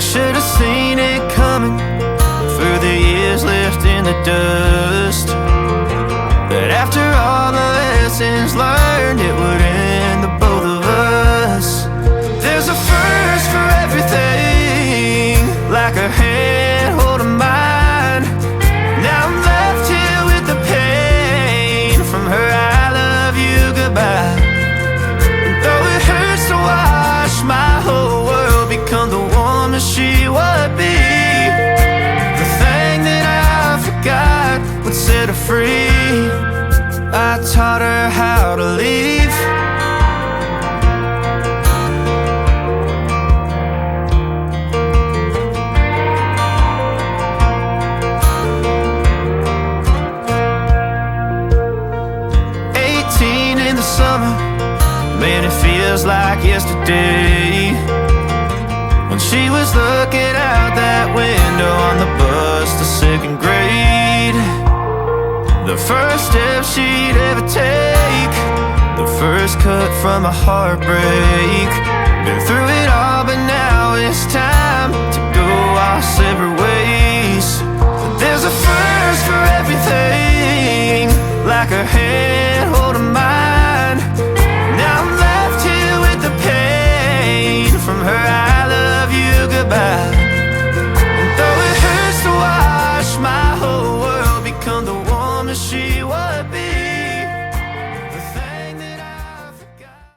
should have seen it coming through the years left in the dust, that after all the lessons learned, it would end the both of us. There's a first for everything, like her hand holding mine. Now I'm left here with the pain from her I love you goodbye. And though it hurts to watch my whole world become the woman she would be, the thing that I forgot would set her free. I taught her how to leave. In the summer, man, it feels like yesterday, when she was looking out that window on the bus to second grade. The first step she'd ever take, the first cut from a heartbreak. Been through it all, but now it's time to go our separate ways. But there's a first for everything, like her